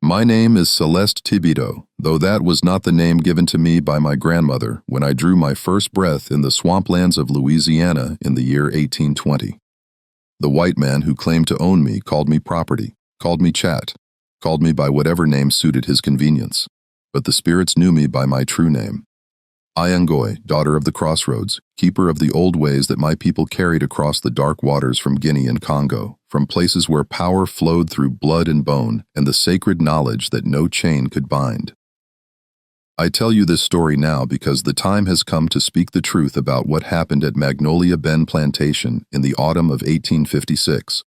My name is Celeste Thibodeau, though that was not the name given to me by my grandmother when I drew my first breath in the swamplands of Louisiana in the year 1820. The white man who claimed to own me called me property, called me chat, called me by whatever name suited his convenience, but the spirits knew me by my true name. Iangoy, daughter of the crossroads, keeper of the old ways that my people carried across the dark waters from Guinea and Congo, from places where power flowed through blood and bone and the sacred knowledge that no chain could bind. I tell you this story now because the time has come to speak the truth about what happened at Magnolia Bend Plantation in the autumn of 1856,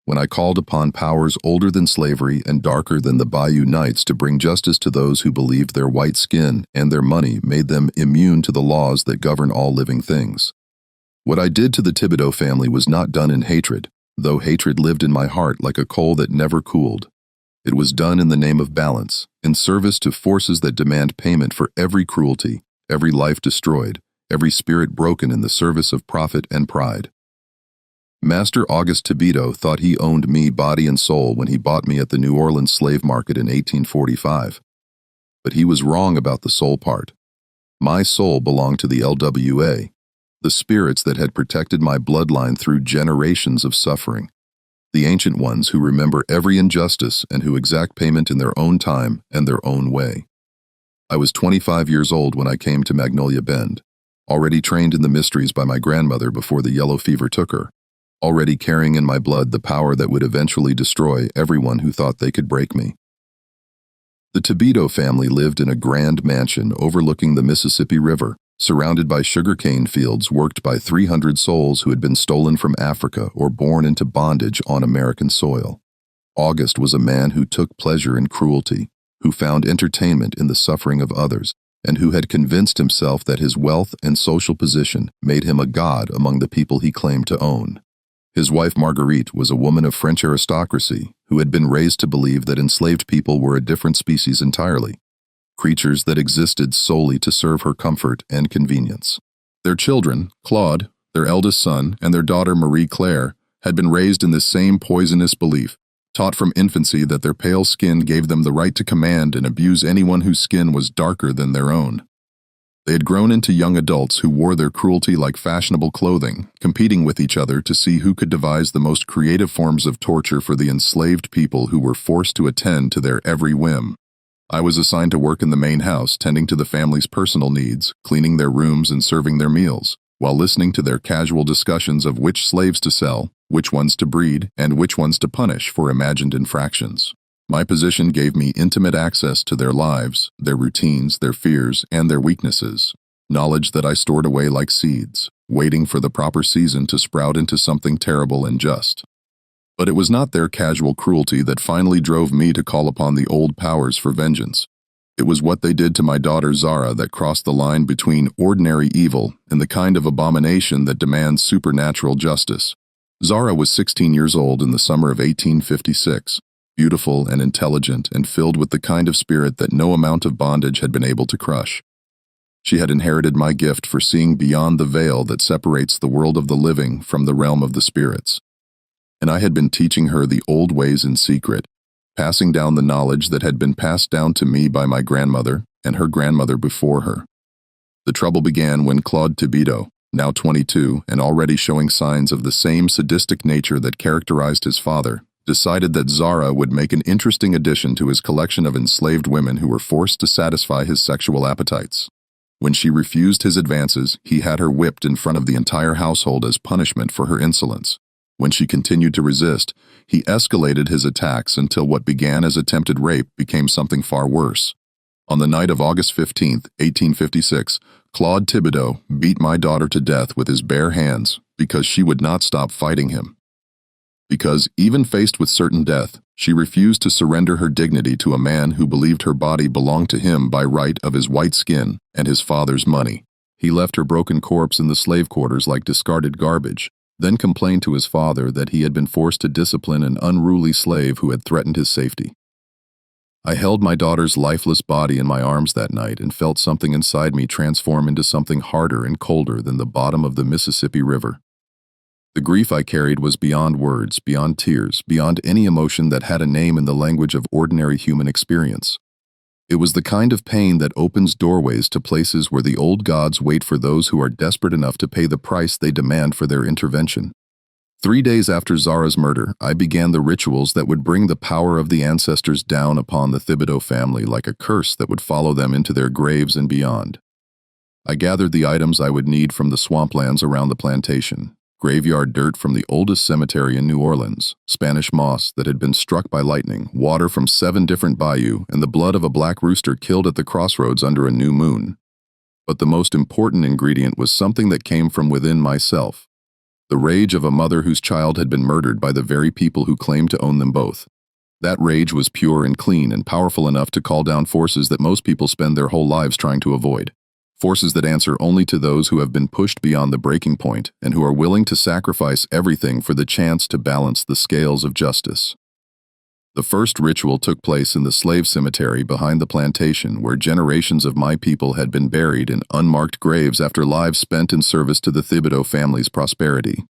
when I called upon powers older than slavery and darker than the Bayou Knights to bring justice to those who believed their white skin and their money made them immune to the laws that govern all living things. What I did to the Thibodeau family was not done in hatred, though hatred lived in my heart like a coal that never cooled. It was done in the name of balance, in service to forces that demand payment for every cruelty, every life destroyed, every spirit broken in the service of profit and pride. Master August Thibodeau thought he owned me body and soul when he bought me at the New Orleans slave market in 1845. But he was wrong about the soul part. My soul belonged to the LWA, the spirits that had protected my bloodline through generations of suffering, the ancient ones who remember every injustice and who exact payment in their own time and their own way. I was 25 years old when I came to Magnolia Bend, already trained in the mysteries by my grandmother before the yellow fever took her, already carrying in my blood the power that would eventually destroy everyone who thought they could break me. The Thibodeau family lived in a grand mansion overlooking the Mississippi River, surrounded by sugarcane fields worked by 300 souls who had been stolen from Africa or born into bondage on American soil. August was a man who took pleasure in cruelty, who found entertainment in the suffering of others, and who had convinced himself that his wealth and social position made him a god among the people he claimed to own. His wife Marguerite was a woman of French aristocracy who had been raised to believe that enslaved people were a different species entirely, creatures that existed solely to serve her comfort and convenience. Their children, Claude, their eldest son, and their daughter Marie Claire, had been raised in this same poisonous belief, taught from infancy that their pale skin gave them the right to command and abuse anyone whose skin was darker than their own. They had grown into young adults who wore their cruelty like fashionable clothing, competing with each other to see who could devise the most creative forms of torture for the enslaved people who were forced to attend to their every whim. I was assigned to work in the main house, tending to the family's personal needs, cleaning their rooms and serving their meals, while listening to their casual discussions of which slaves to sell, which ones to breed, and which ones to punish for imagined infractions. My position gave me intimate access to their lives, their routines, their fears, and their weaknesses, knowledge that I stored away like seeds, waiting for the proper season to sprout into something terrible and just. But it was not their casual cruelty that finally drove me to call upon the old powers for vengeance. It was what they did to my daughter Zara that crossed the line between ordinary evil and the kind of abomination that demands supernatural justice. Zara was 16 years old in the summer of 1856. Beautiful and intelligent and filled with the kind of spirit that no amount of bondage had been able to crush. She had inherited my gift for seeing beyond the veil that separates the world of the living from the realm of the spirits. And I had been teaching her the old ways in secret, passing down the knowledge that had been passed down to me by my grandmother and her grandmother before her. The trouble began when Claude Thibodeau, now 22 and already showing signs of the same sadistic nature that characterized his father, decided that Zara would make an interesting addition to his collection of enslaved women who were forced to satisfy his sexual appetites. When she refused his advances, he had her whipped in front of the entire household as punishment for her insolence. When she continued to resist, he escalated his attacks until what began as attempted rape became something far worse. On the night of August 15, 1856, Claude Thibodeau beat my daughter to death with his bare hands because she would not stop fighting him. Because, even faced with certain death, she refused to surrender her dignity to a man who believed her body belonged to him by right of his white skin and his father's money. He left her broken corpse in the slave quarters like discarded garbage, then complained to his father that he had been forced to discipline an unruly slave who had threatened his safety. I held my daughter's lifeless body in my arms that night and felt something inside me transform into something harder and colder than the bottom of the Mississippi River. The grief I carried was beyond words, beyond tears, beyond any emotion that had a name in the language of ordinary human experience. It was the kind of pain that opens doorways to places where the old gods wait for those who are desperate enough to pay the price they demand for their intervention. 3 days after Zara's murder, I began the rituals that would bring the power of the ancestors down upon the Thibodeau family like a curse that would follow them into their graves and beyond. I gathered the items I would need from the swamplands around the plantation: graveyard dirt from the oldest cemetery in New Orleans, Spanish moss that had been struck by lightning, water from 7 different bayous, and the blood of a black rooster killed at the crossroads under a new moon. But the most important ingredient was something that came from within myself: the rage of a mother whose child had been murdered by the very people who claimed to own them both. That rage was pure and clean and powerful enough to call down forces that most people spend their whole lives trying to avoid. Forces that answer only to those who have been pushed beyond the breaking point and who are willing to sacrifice everything for the chance to balance the scales of justice. The first ritual took place in the slave cemetery behind the plantation, where generations of my people had been buried in unmarked graves after lives spent in service to the Thibodeau family's prosperity.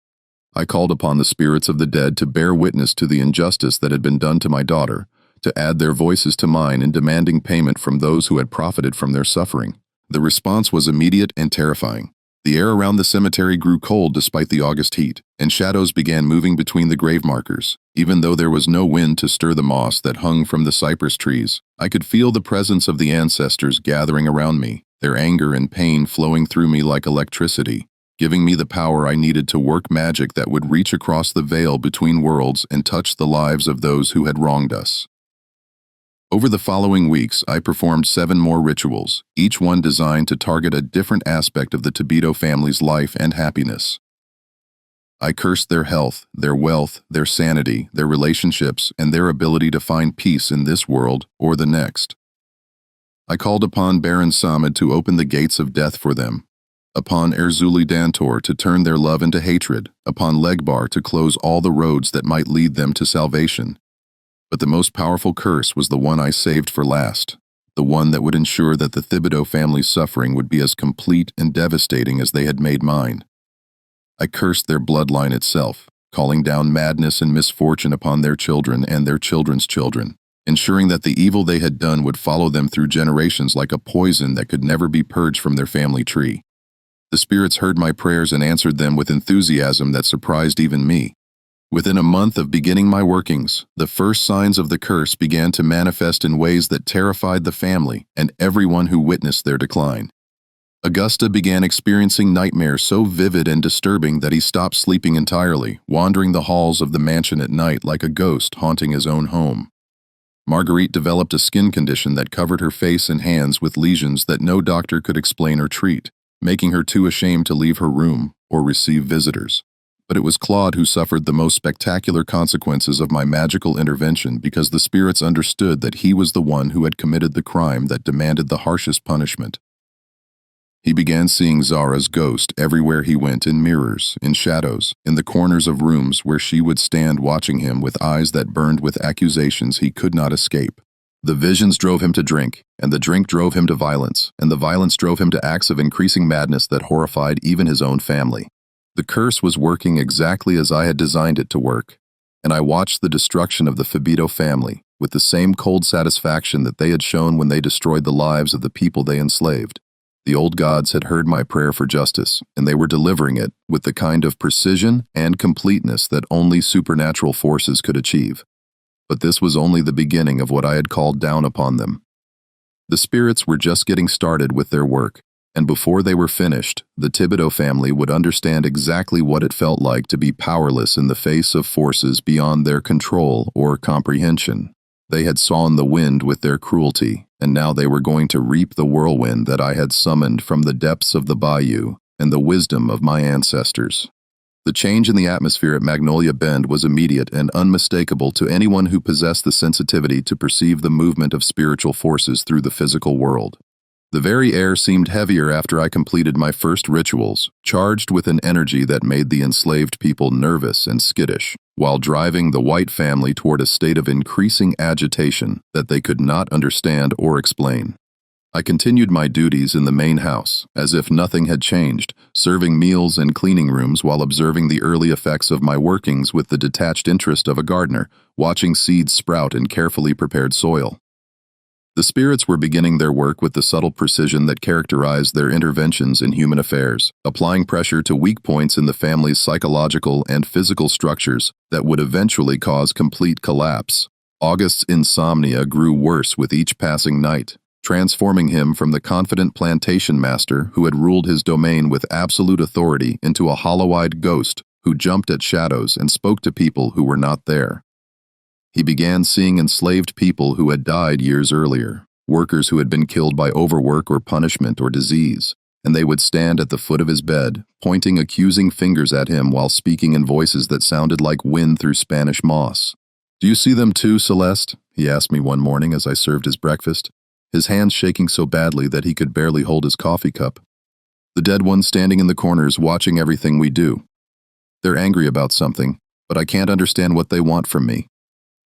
I called upon the spirits of the dead to bear witness to the injustice that had been done to my daughter, to add their voices to mine in demanding payment from those who had profited from their suffering. The response was immediate and terrifying. The air around the cemetery grew cold despite the August heat, and shadows began moving between the grave markers. Even though there was no wind to stir the moss that hung from the cypress trees, I could feel the presence of the ancestors gathering around me, their anger and pain flowing through me like electricity, giving me the power I needed to work magic that would reach across the veil between worlds and touch the lives of those who had wronged us. Over the following weeks, I performed 7 more rituals, each one designed to target a different aspect of the Thibodeau family's life and happiness. I cursed their health, their wealth, their sanity, their relationships, and their ability to find peace in this world or the next. I called upon Baron Samad to open the gates of death for them, upon Erzuli Dantor to turn their love into hatred, upon Legbar to close all the roads that might lead them to salvation. But the most powerful curse was the one I saved for last, the one that would ensure that the Thibodeau family's suffering would be as complete and devastating as they had made mine. I cursed their bloodline itself, calling down madness and misfortune upon their children and their children's children, ensuring that the evil they had done would follow them through generations like a poison that could never be purged from their family tree. The spirits heard my prayers and answered them with enthusiasm that surprised even me. Within a month of beginning my workings, the first signs of the curse began to manifest in ways that terrified the family and everyone who witnessed their decline. Augusta began experiencing nightmares so vivid and disturbing that he stopped sleeping entirely, wandering the halls of the mansion at night like a ghost haunting his own home. Marguerite developed a skin condition that covered her face and hands with lesions that no doctor could explain or treat, making her too ashamed to leave her room or receive visitors. But it was Claude who suffered the most spectacular consequences of my magical intervention because the spirits understood that he was the one who had committed the crime that demanded the harshest punishment. He began seeing Zara's ghost everywhere he went, in mirrors, in shadows, in the corners of rooms where she would stand watching him with eyes that burned with accusations he could not escape. The visions drove him to drink, and the drink drove him to violence, and the violence drove him to acts of increasing madness that horrified even his own family. The curse was working exactly as I had designed it to work, and I watched the destruction of the Thibodeau family with the same cold satisfaction that they had shown when they destroyed the lives of the people they enslaved. The old gods had heard my prayer for justice, and they were delivering it with the kind of precision and completeness that only supernatural forces could achieve. But this was only the beginning of what I had called down upon them. The spirits were just getting started with their work, and before they were finished, the Thibodeau family would understand exactly what it felt like to be powerless in the face of forces beyond their control or comprehension. They had sawn the wind with their cruelty, and now they were going to reap the whirlwind that I had summoned from the depths of the bayou and the wisdom of my ancestors. The change in the atmosphere at Magnolia Bend was immediate and unmistakable to anyone who possessed the sensitivity to perceive the movement of spiritual forces through the physical world. The very air seemed heavier after I completed my first rituals, charged with an energy that made the enslaved people nervous and skittish, while driving the white family toward a state of increasing agitation that they could not understand or explain. I continued my duties in the main house, as if nothing had changed, serving meals and cleaning rooms while observing the early effects of my workings with the detached interest of a gardener, watching seeds sprout in carefully prepared soil. The spirits were beginning their work with the subtle precision that characterized their interventions in human affairs, applying pressure to weak points in the family's psychological and physical structures that would eventually cause complete collapse. August's insomnia grew worse with each passing night, transforming him from the confident plantation master who had ruled his domain with absolute authority into a hollow-eyed ghost who jumped at shadows and spoke to people who were not there. He began seeing enslaved people who had died years earlier, workers who had been killed by overwork or punishment or disease, and they would stand at the foot of his bed, pointing accusing fingers at him while speaking in voices that sounded like wind through Spanish moss. "Do you see them too, Celeste?" he asked me one morning as I served his breakfast, his hands shaking so badly that he could barely hold his coffee cup. "The dead ones standing in the corners watching everything we do. They're angry about something, but I can't understand what they want from me."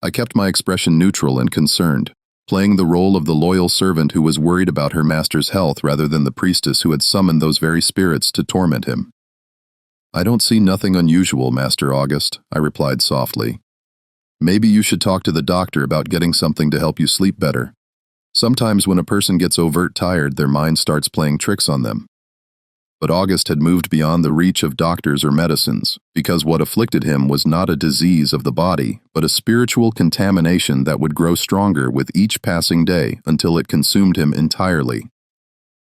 I kept my expression neutral and concerned, playing the role of the loyal servant who was worried about her master's health rather than the priestess who had summoned those very spirits to torment him. "I don't see nothing unusual, Master August," I replied softly. "Maybe you should talk to the doctor about getting something to help you sleep better. Sometimes when a person gets overt tired, their mind starts playing tricks on them." But August had moved beyond the reach of doctors or medicines, because what afflicted him was not a disease of the body, but a spiritual contamination that would grow stronger with each passing day until it consumed him entirely.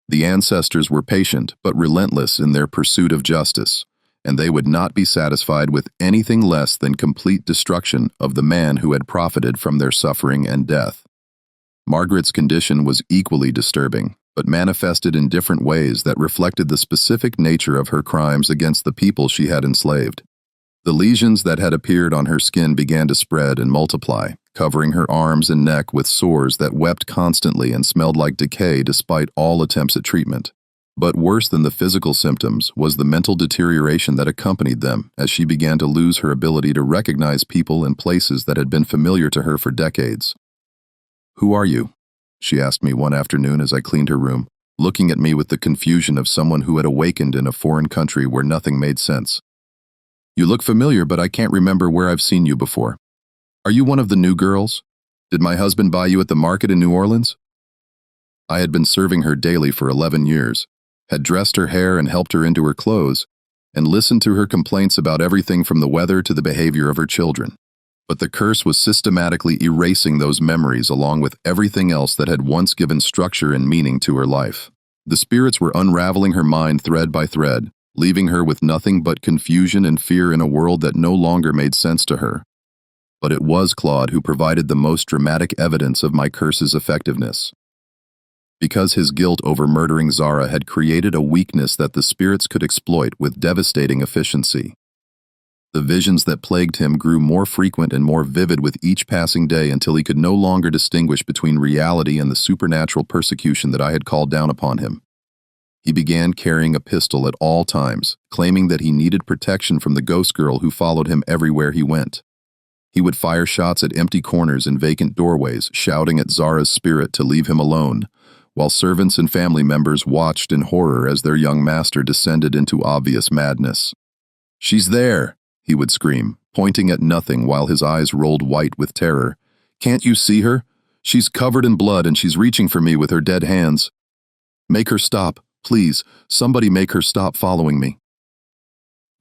The ancestors were patient but relentless in their pursuit of justice, and they would not be satisfied with anything less than complete destruction of the man who had profited from their suffering and death. Margaret's condition was equally disturbing, but manifested in different ways that reflected the specific nature of her crimes against the people she had enslaved. The lesions that had appeared on her skin began to spread and multiply, covering her arms and neck with sores that wept constantly and smelled like decay despite all attempts at treatment. But worse than the physical symptoms was the mental deterioration that accompanied them as she began to lose her ability to recognize people and places that had been familiar to her for decades. "Who are you?" she asked me one afternoon as I cleaned her room, looking at me with the confusion of someone who had awakened in a foreign country where nothing made sense. "You look familiar, but I can't remember where I've seen you before. Are you one of the new girls? Did my husband buy you at the market in New Orleans?" I had been serving her daily for 11 years, had dressed her hair and helped her into her clothes, and listened to her complaints about everything from the weather to the behavior of her children. But the curse was systematically erasing those memories along with everything else that had once given structure and meaning to her life. The spirits were unraveling her mind thread by thread, leaving her with nothing but confusion and fear in a world that no longer made sense to her. But it was Claude who provided the most dramatic evidence of my curse's effectiveness. Because his guilt over murdering Zara had created a weakness that the spirits could exploit with devastating efficiency. The visions that plagued him grew more frequent and more vivid with each passing day until he could no longer distinguish between reality and the supernatural persecution that I had called down upon him. He began carrying a pistol at all times, claiming that he needed protection from the ghost girl who followed him everywhere he went. He would fire shots at empty corners and vacant doorways, shouting at Zara's spirit to leave him alone, while servants and family members watched in horror as their young master descended into obvious madness. "She's there!" he would scream, pointing at nothing while his eyes rolled white with terror. "Can't you see her? She's covered in blood and she's reaching for me with her dead hands. Make her stop, please. Somebody make her stop following me."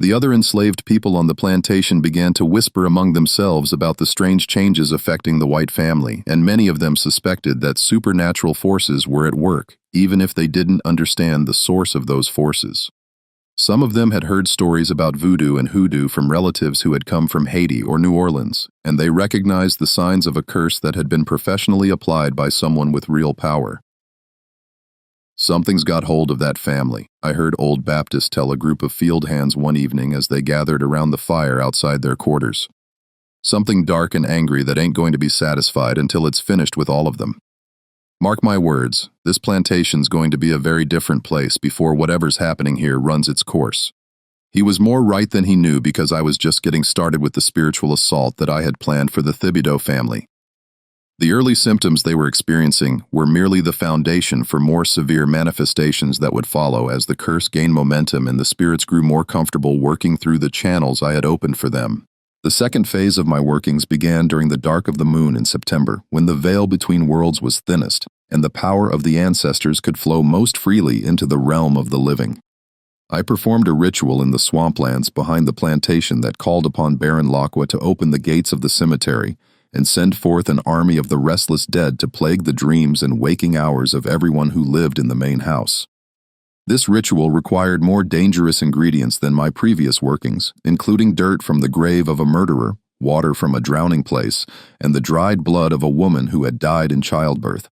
The other enslaved people on the plantation began to whisper among themselves about the strange changes affecting the white family, and many of them suspected that supernatural forces were at work, even if they didn't understand the source of those forces. Some of them had heard stories about voodoo and hoodoo from relatives who had come from Haiti or New Orleans, and they recognized the signs of a curse that had been professionally applied by someone with real power. "Something's got hold of that family," I heard old Baptist tell a group of field hands one evening as they gathered around the fire outside their quarters. "Something dark and angry that ain't going to be satisfied until it's finished with all of them. Mark my words, this plantation's going to be a very different place before whatever's happening here runs its course." He was more right than he knew because I was just getting started with the spiritual assault that I had planned for the Thibodeau family. The early symptoms they were experiencing were merely the foundation for more severe manifestations that would follow as the curse gained momentum and the spirits grew more comfortable working through the channels I had opened for them. The second phase of my workings began during the dark of the moon in September, when the veil between worlds was thinnest, and the power of the ancestors could flow most freely into the realm of the living. I performed a ritual in the swamplands behind the plantation that called upon Baron Laqua to open the gates of the cemetery and send forth an army of the restless dead to plague the dreams and waking hours of everyone who lived in the main house. This ritual required more dangerous ingredients than my previous workings, including dirt from the grave of a murderer, water from a drowning place, and the dried blood of a woman who had died in childbirth.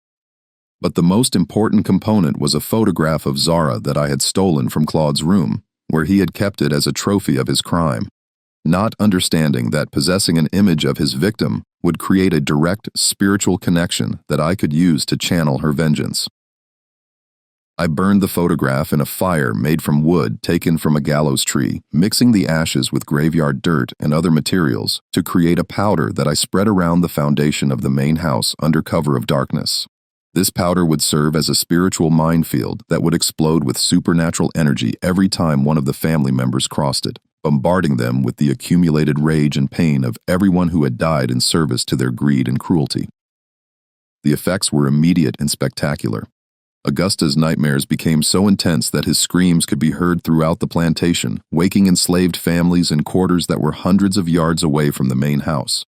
But the most important component was a photograph of Zara that I had stolen from Claude's room, where he had kept it as a trophy of his crime, not understanding that possessing an image of his victim would create a direct spiritual connection that I could use to channel her vengeance. I burned the photograph in a fire made from wood taken from a gallows tree, mixing the ashes with graveyard dirt and other materials to create a powder that I spread around the foundation of the main house under cover of darkness. This powder would serve as a spiritual minefield that would explode with supernatural energy every time one of the family members crossed it, bombarding them with the accumulated rage and pain of everyone who had died in service to their greed and cruelty. The effects were immediate and spectacular. Augusta's nightmares became so intense that his screams could be heard throughout the plantation, waking enslaved families in quarters that were hundreds of yards away from the main house.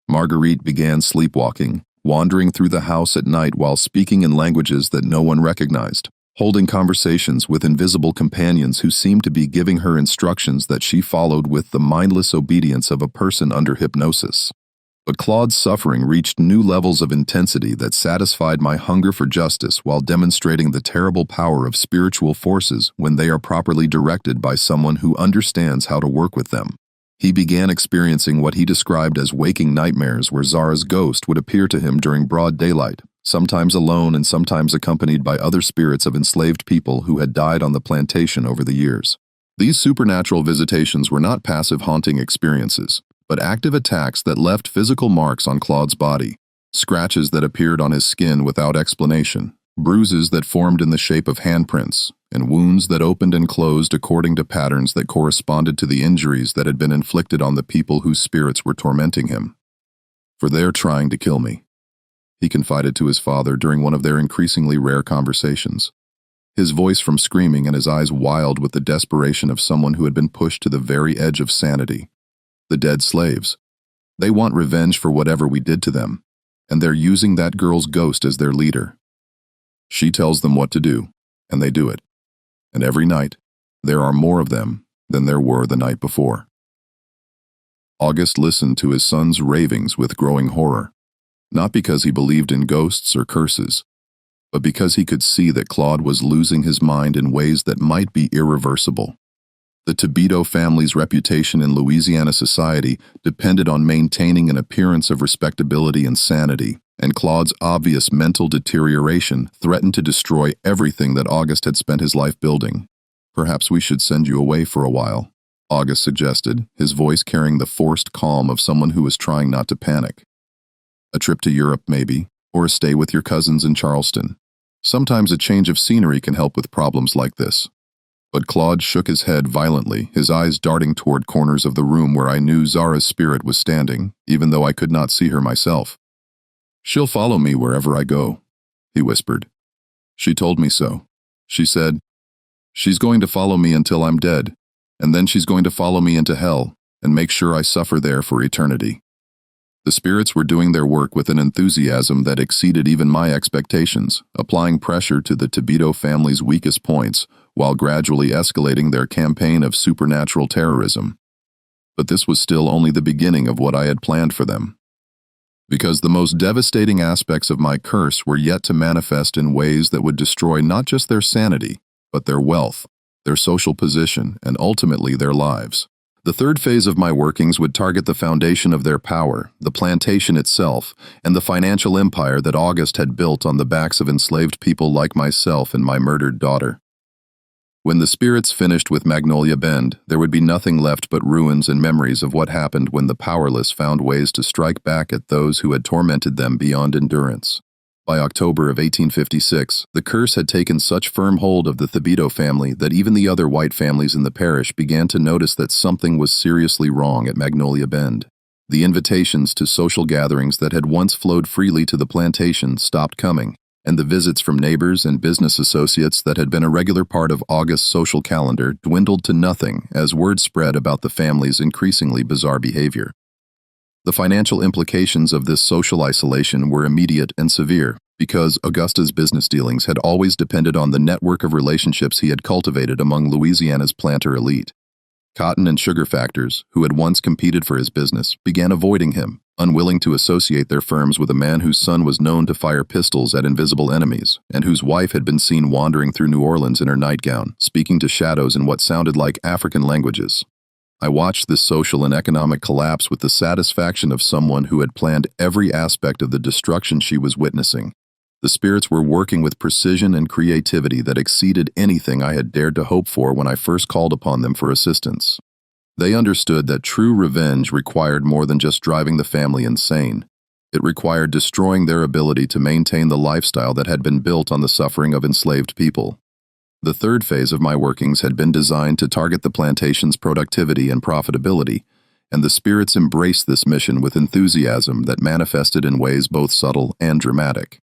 Marguerite began sleepwalking, wandering through the house at night while speaking in languages that no one recognized, holding conversations with invisible companions who seemed to be giving her instructions that she followed with the mindless obedience of a person under hypnosis. But Claude's suffering reached new levels of intensity that satisfied my hunger for justice while demonstrating the terrible power of spiritual forces when they are properly directed by someone who understands how to work with them. He began experiencing what he described as waking nightmares where Zara's ghost would appear to him during broad daylight, sometimes alone and sometimes accompanied by other spirits of enslaved people who had died on the plantation over the years. These supernatural visitations were not passive haunting experiences, but active attacks that left physical marks on Claude's body, scratches that appeared on his skin without explanation, bruises that formed in the shape of handprints, and wounds that opened and closed according to patterns that corresponded to the injuries that had been inflicted on the people whose spirits were tormenting him. "For they're trying to kill me," he confided to his father during one of their increasingly rare conversations, his voice from screaming and his eyes wild with the desperation of someone who had been pushed to the very edge of sanity. "The dead slaves. They want revenge for whatever we did to them, and they're using that girl's ghost as their leader. She tells them what to do, and they do it. And every night, there are more of them than there were the night before." August listened to his son's ravings with growing horror, not because he believed in ghosts or curses, but because he could see that Claude was losing his mind in ways that might be irreversible. The Tibito family's reputation in Louisiana society depended on maintaining an appearance of respectability and sanity, and Claude's obvious mental deterioration threatened to destroy everything that August had spent his life building. "Perhaps we should send you away for a while," August suggested, his voice carrying the forced calm of someone who was trying not to panic. "A trip to Europe, maybe, or a stay with your cousins in Charleston. Sometimes a change of scenery can help with problems like this." But Claude shook his head violently, his eyes darting toward corners of the room where I knew Zara's spirit was standing, even though I could not see her myself. "She'll follow me wherever I go," he whispered. "She told me so. She said, she's going to follow me until I'm dead, and then she's going to follow me into hell and make sure I suffer there for eternity." The spirits were doing their work with an enthusiasm that exceeded even my expectations, applying pressure to the Tibito family's weakest points, while gradually escalating their campaign of supernatural terrorism. But this was still only the beginning of what I had planned for them. Because the most devastating aspects of my curse were yet to manifest in ways that would destroy not just their sanity, but their wealth, their social position, and ultimately their lives. The third phase of my workings would target the foundation of their power, the plantation itself, and the financial empire that August had built on the backs of enslaved people like myself and my murdered daughter. When the spirits finished with Magnolia Bend, there would be nothing left but ruins and memories of what happened when the powerless found ways to strike back at those who had tormented them beyond endurance. By October of 1856, the curse had taken such firm hold of the Thibodeau family that even the other white families in the parish began to notice that something was seriously wrong at Magnolia Bend. The invitations to social gatherings that had once flowed freely to the plantation stopped coming, and the visits from neighbors and business associates that had been a regular part of August's social calendar dwindled to nothing as word spread about the family's increasingly bizarre behavior. The financial implications of this social isolation were immediate and severe, because Augusta's business dealings had always depended on the network of relationships he had cultivated among Louisiana's planter elite. Cotton and sugar factors, who had once competed for his business, began avoiding him, unwilling to associate their firms with a man whose son was known to fire pistols at invisible enemies, and whose wife had been seen wandering through New Orleans in her nightgown, speaking to shadows in what sounded like African languages. I watched this social and economic collapse with the satisfaction of someone who had planned every aspect of the destruction she was witnessing. The spirits were working with precision and creativity that exceeded anything I had dared to hope for when I first called upon them for assistance. They understood that true revenge required more than just driving the family insane. It required destroying their ability to maintain the lifestyle that had been built on the suffering of enslaved people. The third phase of my workings had been designed to target the plantation's productivity and profitability, and the spirits embraced this mission with enthusiasm that manifested in ways both subtle and dramatic.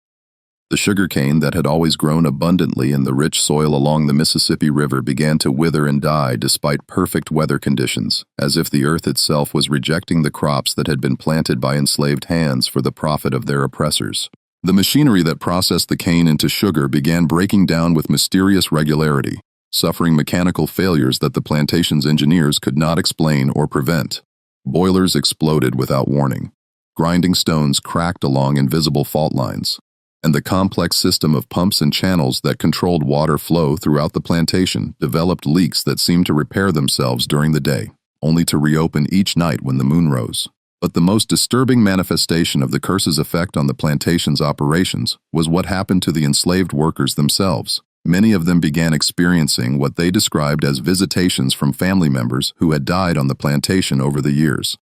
The sugarcane that had always grown abundantly in the rich soil along the Mississippi River began to wither and die despite perfect weather conditions, as if the earth itself was rejecting the crops that had been planted by enslaved hands for the profit of their oppressors. The machinery that processed the cane into sugar began breaking down with mysterious regularity, suffering mechanical failures that the plantation's engineers could not explain or prevent. Boilers exploded without warning. Grinding stones cracked along invisible fault lines, and the complex system of pumps and channels that controlled water flow throughout the plantation developed leaks that seemed to repair themselves during the day, only to reopen each night when the moon rose. But the most disturbing manifestation of the curse's effect on the plantation's operations was what happened to the enslaved workers themselves. Many of them began experiencing what they described as visitations from family members who had died on the plantation over the years.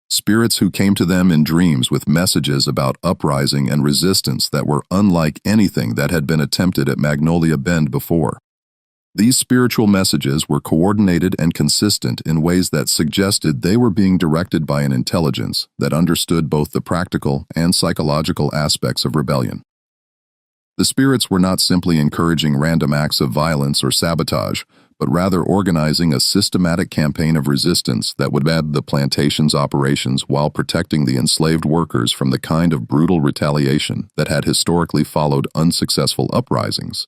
Spirits who came to them in dreams with messages about uprising and resistance that were unlike anything that had been attempted at Magnolia Bend before. These spiritual messages were coordinated and consistent in ways that suggested they were being directed by an intelligence that understood both the practical and psychological aspects of rebellion. The spirits were not simply encouraging random acts of violence or sabotage, but rather organizing a systematic campaign of resistance that would ebb the plantation's operations while protecting the enslaved workers from the kind of brutal retaliation that had historically followed unsuccessful uprisings.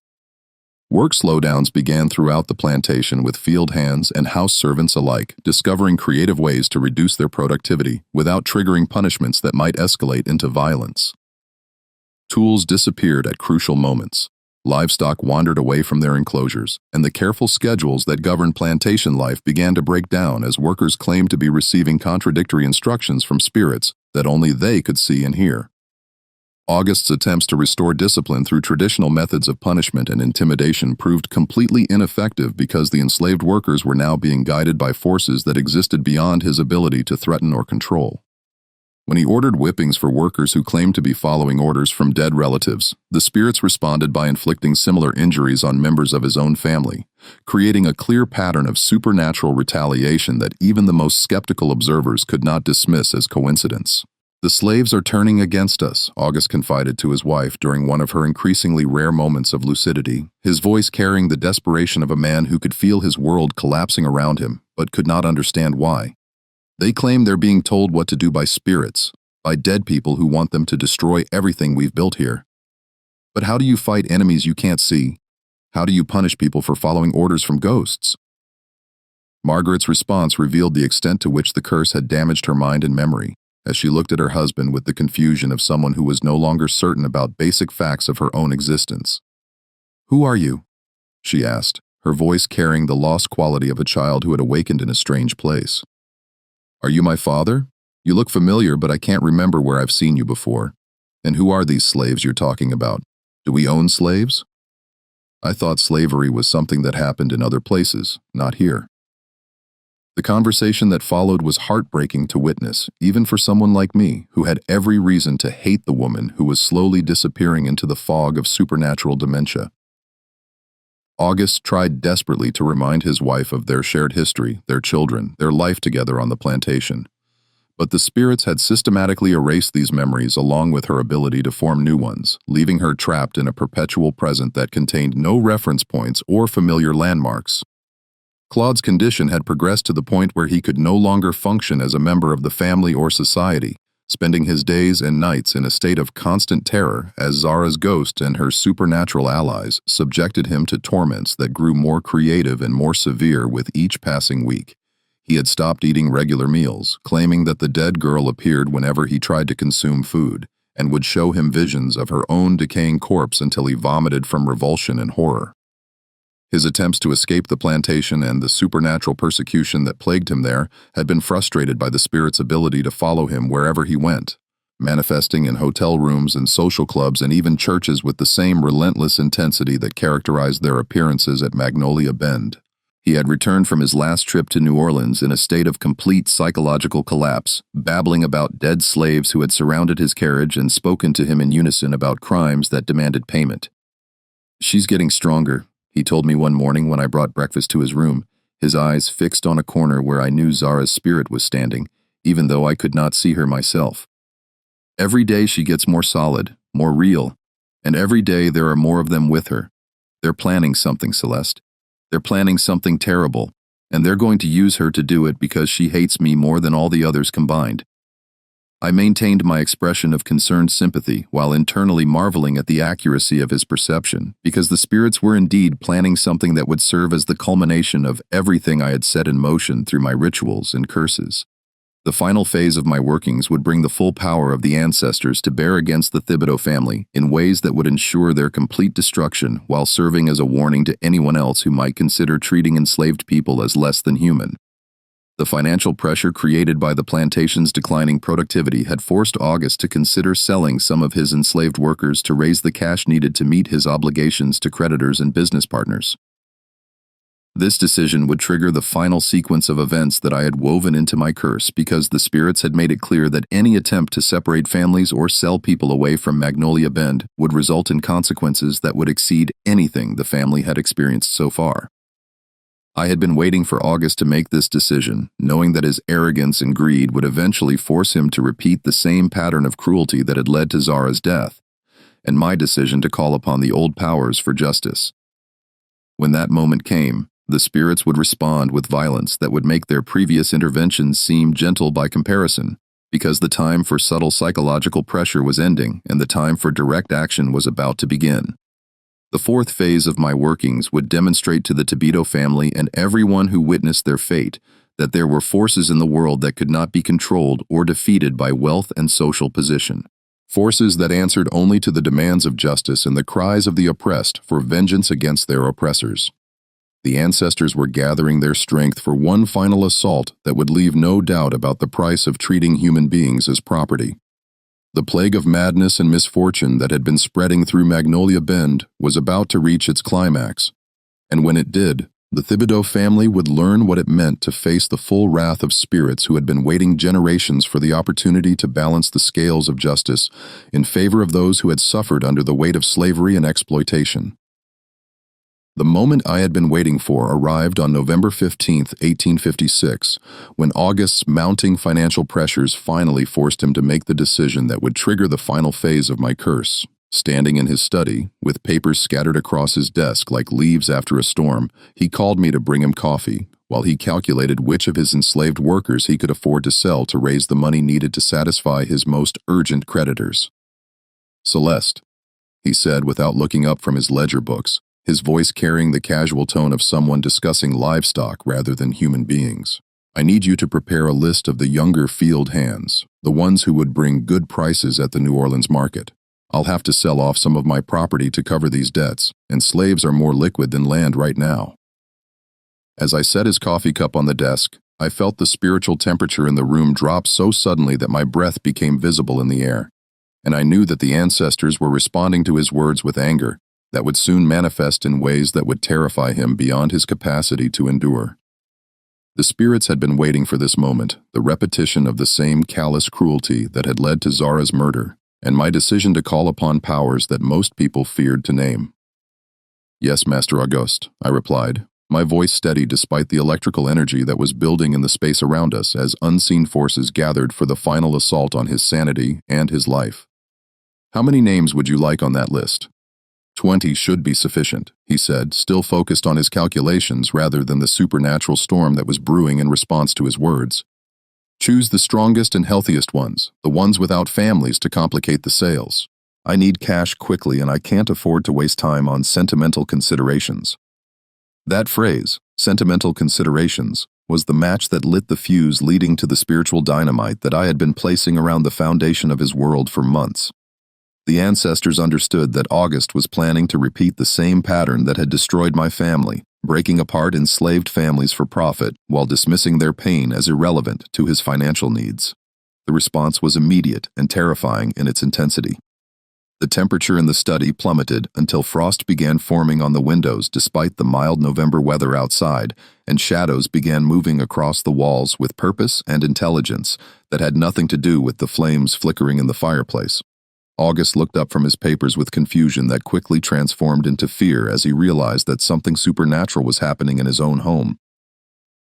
Work slowdowns began throughout the plantation, with field hands and house servants alike discovering creative ways to reduce their productivity without triggering punishments that might escalate into violence. Tools disappeared at crucial moments. Livestock wandered away from their enclosures, and the careful schedules that governed plantation life began to break down as workers claimed to be receiving contradictory instructions from spirits that only they could see and hear. August's attempts to restore discipline through traditional methods of punishment and intimidation proved completely ineffective because the enslaved workers were now being guided by forces that existed beyond his ability to threaten or control. When he ordered whippings for workers who claimed to be following orders from dead relatives, the spirits responded by inflicting similar injuries on members of his own family, creating a clear pattern of supernatural retaliation that even the most skeptical observers could not dismiss as coincidence. "The slaves are turning against us," August confided to his wife during one of her increasingly rare moments of lucidity, his voice carrying the desperation of a man who could feel his world collapsing around him, but could not understand why. "They claim they're being told what to do by spirits, by dead people who want them to destroy everything we've built here. But how do you fight enemies you can't see? How do you punish people for following orders from ghosts?" Margaret's response revealed the extent to which the curse had damaged her mind and memory, as she looked at her husband with the confusion of someone who was no longer certain about basic facts of her own existence. "Who are you?" she asked, her voice carrying the lost quality of a child who had awakened in a strange place. "Are you my father? You look familiar, but I can't remember where I've seen you before. And who are these slaves you're talking about? Do we own slaves?" I thought slavery was something that happened in other places, not here. The conversation that followed was heartbreaking to witness, even for someone like me, who had every reason to hate the woman who was slowly disappearing into the fog of supernatural dementia. August tried desperately to remind his wife of their shared history, their children, their life together on the plantation. But the spirits had systematically erased these memories along with her ability to form new ones, leaving her trapped in a perpetual present that contained no reference points or familiar landmarks. Claude's condition had progressed to the point where he could no longer function as a member of the family or society, spending his days and nights in a state of constant terror as Zara's ghost and her supernatural allies subjected him to torments that grew more creative and more severe with each passing week. He had stopped eating regular meals, claiming that the dead girl appeared whenever he tried to consume food, and would show him visions of her own decaying corpse until he vomited from revulsion and horror. His attempts to escape the plantation and the supernatural persecution that plagued him there had been frustrated by the spirit's ability to follow him wherever he went, manifesting in hotel rooms and social clubs and even churches with the same relentless intensity that characterized their appearances at Magnolia Bend. He had returned from his last trip to New Orleans in a state of complete psychological collapse, babbling about dead slaves who had surrounded his carriage and spoken to him in unison about crimes that demanded payment. "She's getting stronger," he told me one morning when I brought breakfast to his room, his eyes fixed on a corner where I knew Zara's spirit was standing, even though I could not see her myself. "Every day she gets more solid, more real, and every day there are more of them with her. They're planning something, Celeste. They're planning something terrible, and they're going to use her to do it because she hates me more than all the others combined." I maintained my expression of concerned sympathy while internally marveling at the accuracy of his perception, because the spirits were indeed planning something that would serve as the culmination of everything I had set in motion through my rituals and curses. The final phase of my workings would bring the full power of the ancestors to bear against the Thibodeau family in ways that would ensure their complete destruction while serving as a warning to anyone else who might consider treating enslaved people as less than human. The financial pressure created by the plantation's declining productivity had forced August to consider selling some of his enslaved workers to raise the cash needed to meet his obligations to creditors and business partners. This decision would trigger the final sequence of events that I had woven into my curse because the spirits had made it clear that any attempt to separate families or sell people away from Magnolia Bend would result in consequences that would exceed anything the family had experienced so far. I had been waiting for August to make this decision, knowing that his arrogance and greed would eventually force him to repeat the same pattern of cruelty that had led to Zara's death, and my decision to call upon the old powers for justice. When that moment came, the spirits would respond with violence that would make their previous interventions seem gentle by comparison, because the time for subtle psychological pressure was ending and the time for direct action was about to begin. The fourth phase of my workings would demonstrate to the Thibodeau family and everyone who witnessed their fate that there were forces in the world that could not be controlled or defeated by wealth and social position. Forces that answered only to the demands of justice and the cries of the oppressed for vengeance against their oppressors. The ancestors were gathering their strength for one final assault that would leave no doubt about the price of treating human beings as property. The plague of madness and misfortune that had been spreading through Magnolia Bend was about to reach its climax, and when it did, the Thibodeau family would learn what it meant to face the full wrath of spirits who had been waiting generations for the opportunity to balance the scales of justice in favor of those who had suffered under the weight of slavery and exploitation. The moment I had been waiting for arrived on November 15, 1856, when August's mounting financial pressures finally forced him to make the decision that would trigger the final phase of my curse. Standing in his study, with papers scattered across his desk like leaves after a storm, he called me to bring him coffee, while he calculated which of his enslaved workers he could afford to sell to raise the money needed to satisfy his most urgent creditors. "Celeste," he said without looking up from his ledger books, his voice carrying the casual tone of someone discussing livestock rather than human beings. "I need you to prepare a list of the younger field hands, the ones who would bring good prices at the New Orleans market. I'll have to sell off some of my property to cover these debts, and slaves are more liquid than land right now." As I set his coffee cup on the desk, I felt the spiritual temperature in the room drop so suddenly that my breath became visible in the air, and I knew that the ancestors were responding to his words with anger, that would soon manifest in ways that would terrify him beyond his capacity to endure. The spirits had been waiting for this moment, the repetition of the same callous cruelty that had led to Zara's murder, and my decision to call upon powers that most people feared to name. "Yes, Master Auguste," I replied, my voice steady despite the electrical energy that was building in the space around us as unseen forces gathered for the final assault on his sanity and his life. "How many names would you like on that list?" 20 should be sufficient, he said, still focused on his calculations rather than the supernatural storm that was brewing in response to his words. "Choose the strongest and healthiest ones, the ones without families to complicate the sales. I need cash quickly and I can't afford to waste time on sentimental considerations." That phrase, sentimental considerations, was the match that lit the fuse leading to the spiritual dynamite that I had been placing around the foundation of his world for months. The ancestors understood that August was planning to repeat the same pattern that had destroyed my family, breaking apart enslaved families for profit while dismissing their pain as irrelevant to his financial needs. The response was immediate and terrifying in its intensity. The temperature in the study plummeted until frost began forming on the windows despite the mild November weather outside, and shadows began moving across the walls with purpose and intelligence that had nothing to do with the flames flickering in the fireplace. August looked up from his papers with confusion that quickly transformed into fear as he realized that something supernatural was happening in his own home.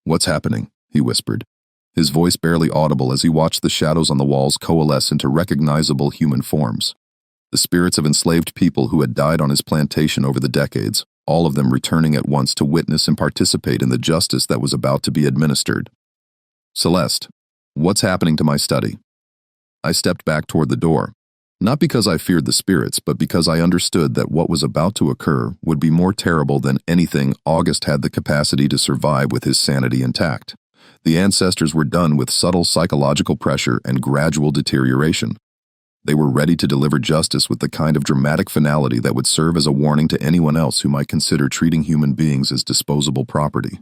"What's happening?" he whispered, his voice barely audible as he watched the shadows on the walls coalesce into recognizable human forms. The spirits of enslaved people who had died on his plantation over the decades, all of them returning at once to witness and participate in the justice that was about to be administered. "Celeste, what's happening to my study?" I stepped back toward the door, not because I feared the spirits, but because I understood that what was about to occur would be more terrible than anything August had the capacity to survive with his sanity intact. The ancestors were done with subtle psychological pressure and gradual deterioration. They were ready to deliver justice with the kind of dramatic finality that would serve as a warning to anyone else who might consider treating human beings as disposable property.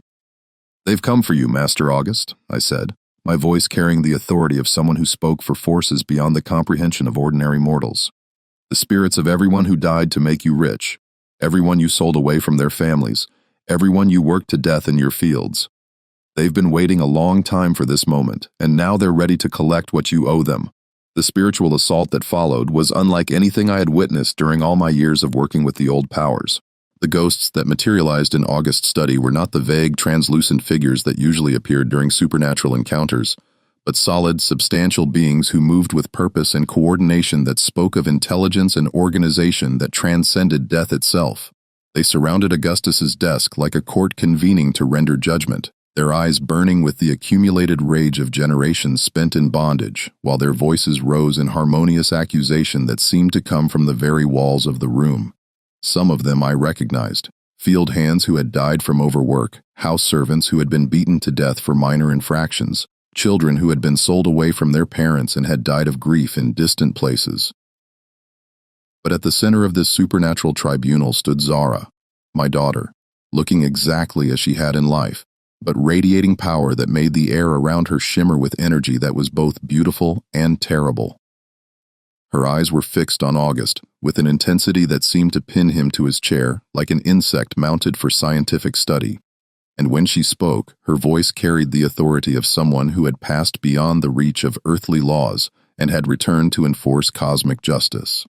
"They've come for you, Master August," I said, my voice carrying the authority of someone who spoke for forces beyond the comprehension of ordinary mortals. "The spirits of everyone who died to make you rich, everyone you sold away from their families, everyone you worked to death in your fields. They've been waiting a long time for this moment, and now they're ready to collect what you owe them." The spiritual assault that followed was unlike anything I had witnessed during all my years of working with the old powers. The ghosts that materialized in August's study were not the vague, translucent figures that usually appeared during supernatural encounters, but solid, substantial beings who moved with purpose and coordination that spoke of intelligence and organization that transcended death itself. They surrounded Augustus's desk like a court convening to render judgment, their eyes burning with the accumulated rage of generations spent in bondage, while their voices rose in harmonious accusation that seemed to come from the very walls of the room. Some of them I recognized: field hands who had died from overwork, house servants who had been beaten to death for minor infractions, children who had been sold away from their parents and had died of grief in distant places. But at the center of this supernatural tribunal stood Zara, my daughter, looking exactly as she had in life, but radiating power that made the air around her shimmer with energy that was both beautiful and terrible. Her eyes were fixed on August, with an intensity that seemed to pin him to his chair like an insect mounted for scientific study. And when she spoke, her voice carried the authority of someone who had passed beyond the reach of earthly laws and had returned to enforce cosmic justice.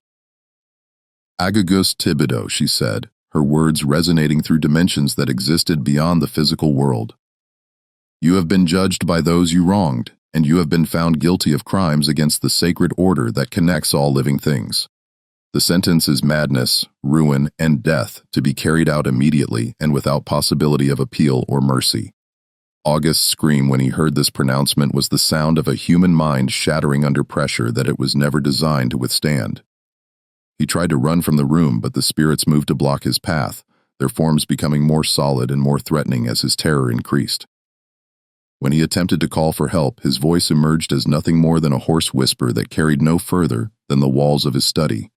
"Auguste Thibodeau," she said, her words resonating through dimensions that existed beyond the physical world. "You have been judged by those you wronged, and you have been found guilty of crimes against the sacred order that connects all living things. The sentence is madness, ruin, and death to be carried out immediately and without possibility of appeal or mercy." August's scream when he heard this pronouncement was the sound of a human mind shattering under pressure that it was never designed to withstand. He tried to run from the room, but the spirits moved to block his path, their forms becoming more solid and more threatening as his terror increased. When he attempted to call for help, his voice emerged as nothing more than a hoarse whisper that carried no further than the walls of his study.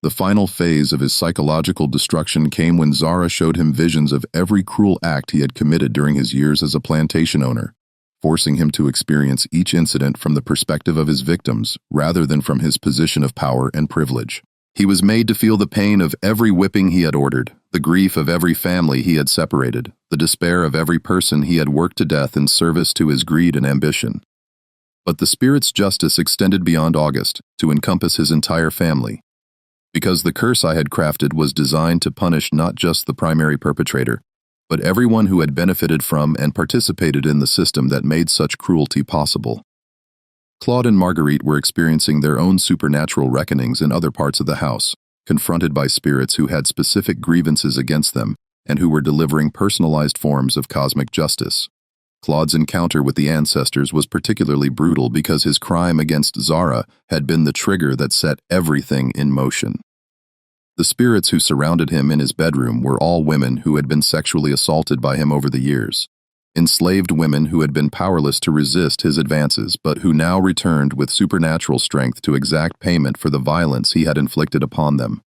The final phase of his psychological destruction came when Zara showed him visions of every cruel act he had committed during his years as a plantation owner, forcing him to experience each incident from the perspective of his victims rather than from his position of power and privilege. He was made to feel the pain of every whipping he had ordered, the grief of every family he had separated, the despair of every person he had worked to death in service to his greed and ambition. But the Spirit's justice extended beyond August, to encompass his entire family. Because the curse I had crafted was designed to punish not just the primary perpetrator, but everyone who had benefited from and participated in the system that made such cruelty possible. Claude and Marguerite were experiencing their own supernatural reckonings in other parts of the house, confronted by spirits who had specific grievances against them and who were delivering personalized forms of cosmic justice. Claude's encounter with the ancestors was particularly brutal because his crime against Zara had been the trigger that set everything in motion. The spirits who surrounded him in his bedroom were all women who had been sexually assaulted by him over the years. Enslaved women who had been powerless to resist his advances but who now returned with supernatural strength to exact payment for the violence he had inflicted upon them.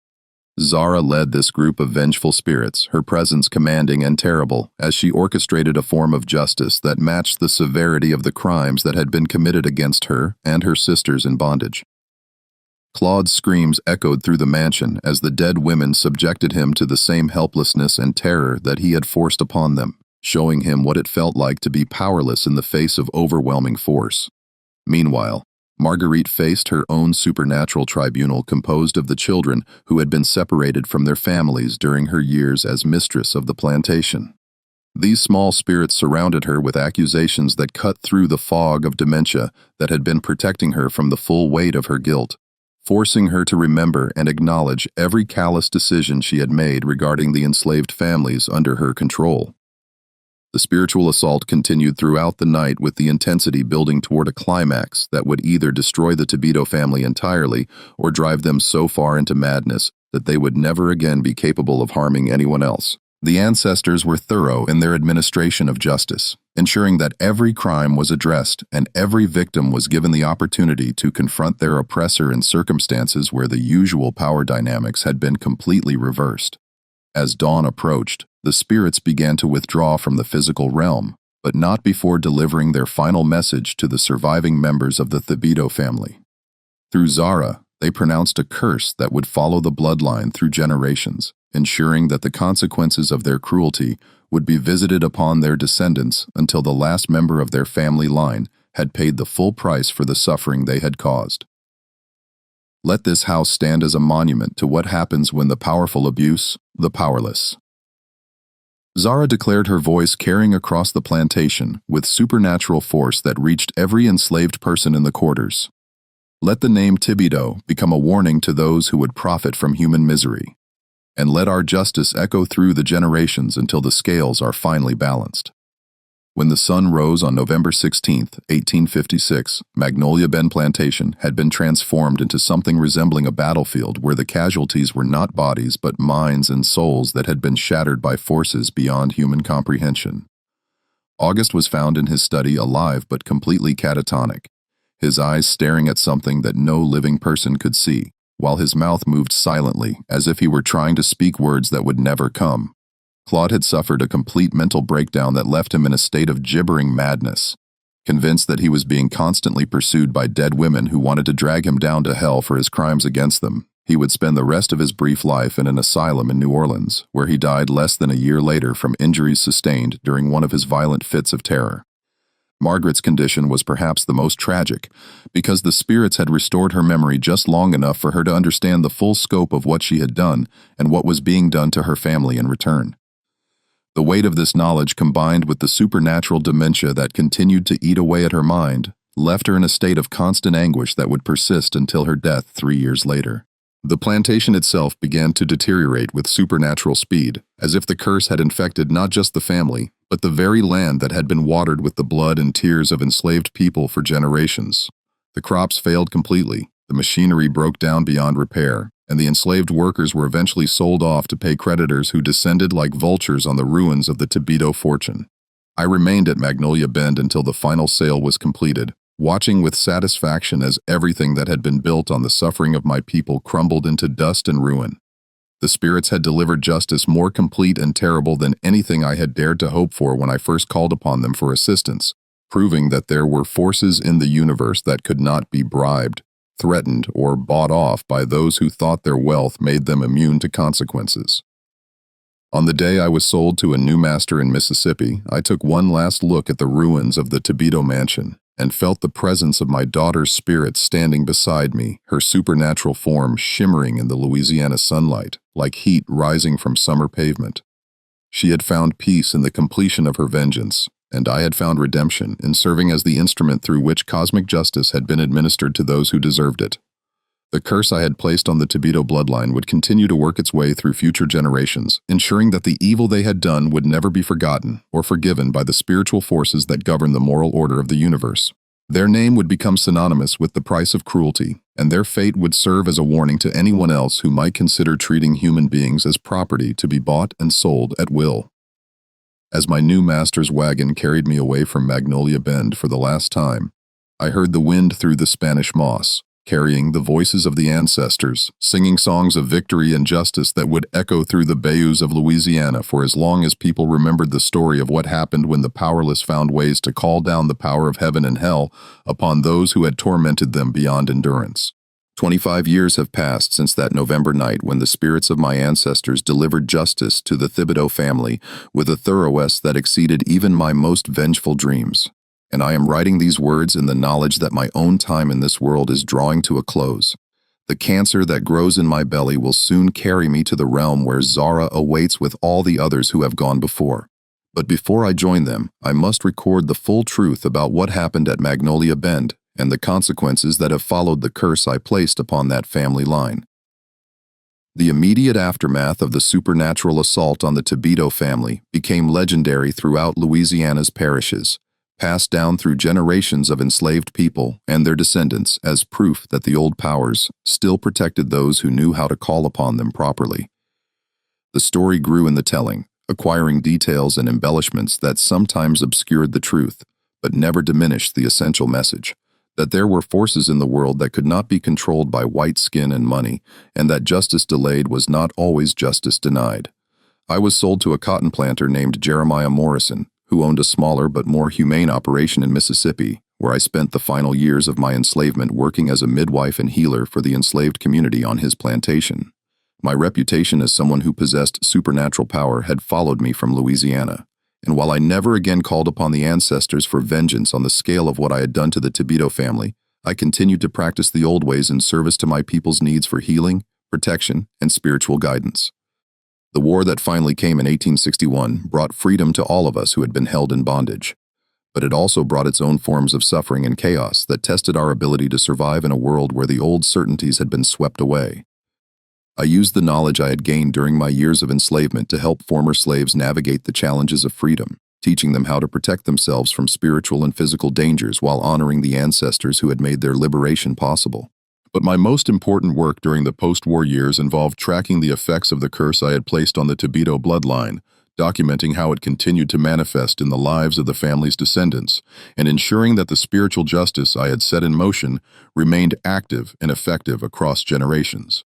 Zara led this group of vengeful spirits, her presence commanding and terrible, as she orchestrated a form of justice that matched the severity of the crimes that had been committed against her and her sisters in bondage. Claude's screams echoed through the mansion as the dead women subjected him to the same helplessness and terror that he had forced upon them, showing him what it felt like to be powerless in the face of overwhelming force. Meanwhile, Marguerite faced her own supernatural tribunal composed of the children who had been separated from their families during her years as mistress of the plantation. These small spirits surrounded her with accusations that cut through the fog of dementia that had been protecting her from the full weight of her guilt, forcing her to remember and acknowledge every callous decision she had made regarding the enslaved families under her control. The spiritual assault continued throughout the night with the intensity building toward a climax that would either destroy the Tibito family entirely or drive them so far into madness that they would never again be capable of harming anyone else. The ancestors were thorough in their administration of justice, ensuring that every crime was addressed and every victim was given the opportunity to confront their oppressor in circumstances where the usual power dynamics had been completely reversed. As dawn approached, the spirits began to withdraw from the physical realm, but not before delivering their final message to the surviving members of the Tibito family. Through Zara, they pronounced a curse that would follow the bloodline through generations, ensuring that the consequences of their cruelty would be visited upon their descendants until the last member of their family line had paid the full price for the suffering they had caused. Let this house stand as a monument to what happens when the powerful abuse the powerless. Zara declared, her voice carrying across the plantation with supernatural force that reached every enslaved person in the quarters. Let the name Tibito become a warning to those who would profit from human misery, and let our justice echo through the generations until the scales are finally balanced. When the sun rose on November 16, 1856, Magnolia Bend Plantation had been transformed into something resembling a battlefield where the casualties were not bodies but minds and souls that had been shattered by forces beyond human comprehension. August was found in his study alive but completely catatonic, his eyes staring at something that no living person could see, while his mouth moved silently as if he were trying to speak words that would never come. Claude had suffered a complete mental breakdown that left him in a state of gibbering madness. Convinced that he was being constantly pursued by dead women who wanted to drag him down to hell for his crimes against them, he would spend the rest of his brief life in an asylum in New Orleans, where he died less than a year later from injuries sustained during one of his violent fits of terror. Margaret's condition was perhaps the most tragic, because the spirits had restored her memory just long enough for her to understand the full scope of what she had done and what was being done to her family in return. The weight of this knowledge, combined with the supernatural dementia that continued to eat away at her mind, left her in a state of constant anguish that would persist until her death 3 years later. The plantation itself began to deteriorate with supernatural speed, as if the curse had infected not just the family, but the very land that had been watered with the blood and tears of enslaved people for generations. The crops failed completely, the machinery broke down beyond repair, and the enslaved workers were eventually sold off to pay creditors who descended like vultures on the ruins of the Tibito fortune. I remained at Magnolia Bend until the final sale was completed, watching with satisfaction as everything that had been built on the suffering of my people crumbled into dust and ruin. The spirits had delivered justice more complete and terrible than anything I had dared to hope for when I first called upon them for assistance, proving that there were forces in the universe that could not be bribed, threatened, or bought off by those who thought their wealth made them immune to consequences. On the day I was sold to a new master in Mississippi, I took one last look at the ruins of the Tibito mansion and felt the presence of my daughter's spirit standing beside me, her supernatural form shimmering in the Louisiana sunlight, like heat rising from summer pavement. She had found peace in the completion of her vengeance, and I had found redemption in serving as the instrument through which cosmic justice had been administered to those who deserved it. The curse I had placed on the Tibito bloodline would continue to work its way through future generations, ensuring that the evil they had done would never be forgotten or forgiven by the spiritual forces that govern the moral order of the universe. Their name would become synonymous with the price of cruelty, and their fate would serve as a warning to anyone else who might consider treating human beings as property to be bought and sold at will. As my new master's wagon carried me away from Magnolia Bend for the last time, I heard the wind through the Spanish moss, carrying the voices of the ancestors, singing songs of victory and justice that would echo through the bayous of Louisiana for as long as people remembered the story of what happened when the powerless found ways to call down the power of heaven and hell upon those who had tormented them beyond endurance. 25 years have passed since that November night when the spirits of my ancestors delivered justice to the Thibodeau family with a thoroughness that exceeded even my most vengeful dreams. And I am writing these words in the knowledge that my own time in this world is drawing to a close. The cancer that grows in my belly will soon carry me to the realm where Zara awaits with all the others who have gone before. But before I join them, I must record the full truth about what happened at Magnolia Bend and the consequences that have followed the curse I placed upon that family line. The immediate aftermath of the supernatural assault on the Tibito family became legendary throughout Louisiana's parishes, passed down through generations of enslaved people and their descendants as proof that the old powers still protected those who knew how to call upon them properly. The story grew in the telling, acquiring details and embellishments that sometimes obscured the truth, but never diminished the essential message, that there were forces in the world that could not be controlled by white skin and money, and that justice delayed was not always justice denied. I was sold to a cotton planter named Jeremiah Morrison, who owned a smaller but more humane operation in Mississippi, where I spent the final years of my enslavement working as a midwife and healer for the enslaved community on his plantation. My reputation as someone who possessed supernatural power had followed me from Louisiana, and while I never again called upon the ancestors for vengeance on the scale of what I had done to the Tibito family, I continued to practice the old ways in service to my people's needs for healing, protection, and spiritual guidance. The war that finally came in 1861 brought freedom to all of us who had been held in bondage, but it also brought its own forms of suffering and chaos that tested our ability to survive in a world where the old certainties had been swept away. I used the knowledge I had gained during my years of enslavement to help former slaves navigate the challenges of freedom, teaching them how to protect themselves from spiritual and physical dangers while honoring the ancestors who had made their liberation possible. But my most important work during the post-war years involved tracking the effects of the curse I had placed on the Tibito bloodline, documenting how it continued to manifest in the lives of the family's descendants, and ensuring that the spiritual justice I had set in motion remained active and effective across generations.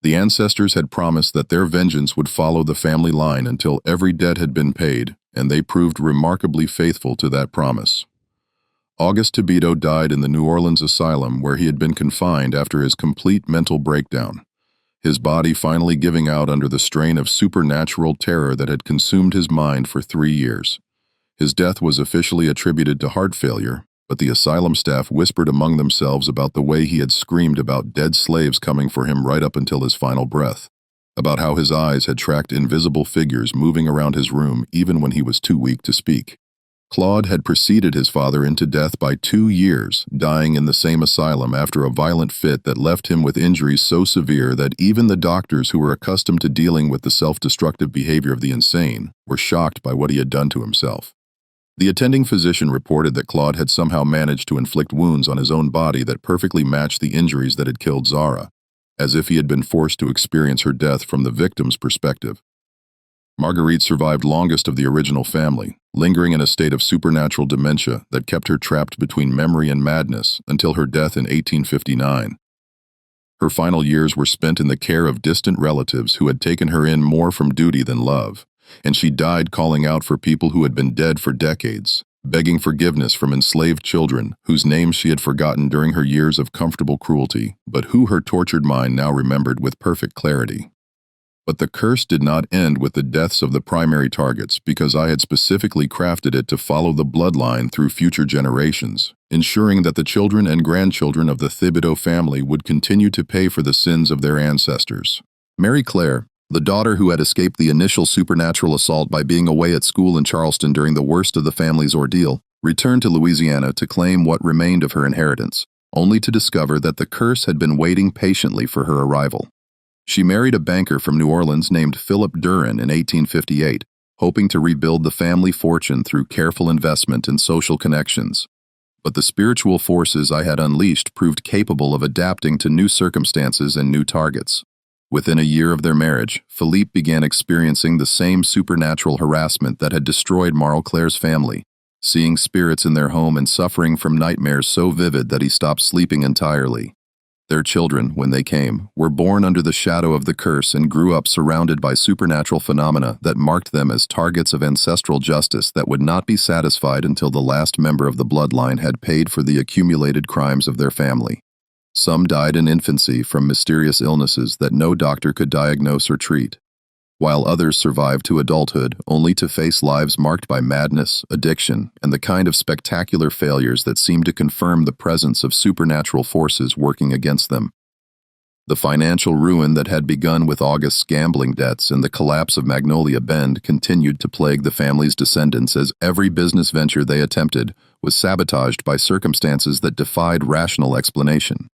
The ancestors had promised that their vengeance would follow the family line until every debt had been paid, and they proved remarkably faithful to that promise. August Tibito died in the New Orleans asylum where he had been confined after his complete mental breakdown, his body finally giving out under the strain of supernatural terror that had consumed his mind for 3 years. His death was officially attributed to heart failure, but the asylum staff whispered among themselves about the way he had screamed about dead slaves coming for him right up until his final breath, about how his eyes had tracked invisible figures moving around his room even when he was too weak to speak. Claude had preceded his father into death by 2 years, dying in the same asylum after a violent fit that left him with injuries so severe that even the doctors who were accustomed to dealing with the self-destructive behavior of the insane were shocked by what he had done to himself. The attending physician reported that Claude had somehow managed to inflict wounds on his own body that perfectly matched the injuries that had killed Zara, as if he had been forced to experience her death from the victim's perspective. Marguerite survived longest of the original family, lingering in a state of supernatural dementia that kept her trapped between memory and madness until her death in 1859. Her final years were spent in the care of distant relatives who had taken her in more from duty than love, and she died calling out for people who had been dead for decades, begging forgiveness from enslaved children whose names she had forgotten during her years of comfortable cruelty, but who her tortured mind now remembered with perfect clarity. But the curse did not end with the deaths of the primary targets, because I had specifically crafted it to follow the bloodline through future generations, ensuring that the children and grandchildren of the Thibodeau family would continue to pay for the sins of their ancestors. Mary Claire, the daughter who had escaped the initial supernatural assault by being away at school in Charleston during the worst of the family's ordeal, returned to Louisiana to claim what remained of her inheritance, only to discover that the curse had been waiting patiently for her arrival. She married a banker from New Orleans named Philip Durin in 1858, hoping to rebuild the family fortune through careful investment and social connections. But the spiritual forces I had unleashed proved capable of adapting to new circumstances and new targets. Within a year of their marriage, Philippe began experiencing the same supernatural harassment that had destroyed Marie Claire's family, seeing spirits in their home and suffering from nightmares so vivid that he stopped sleeping entirely. Their children, when they came, were born under the shadow of the curse and grew up surrounded by supernatural phenomena that marked them as targets of ancestral justice that would not be satisfied until the last member of the bloodline had paid for the accumulated crimes of their family. Some died in infancy from mysterious illnesses that no doctor could diagnose or treat, while others survived to adulthood only to face lives marked by madness, addiction, and the kind of spectacular failures that seemed to confirm the presence of supernatural forces working against them. The financial ruin that had begun with August's gambling debts and the collapse of Magnolia Bend continued to plague the family's descendants as every business venture they attempted was sabotaged by circumstances that defied rational explanation.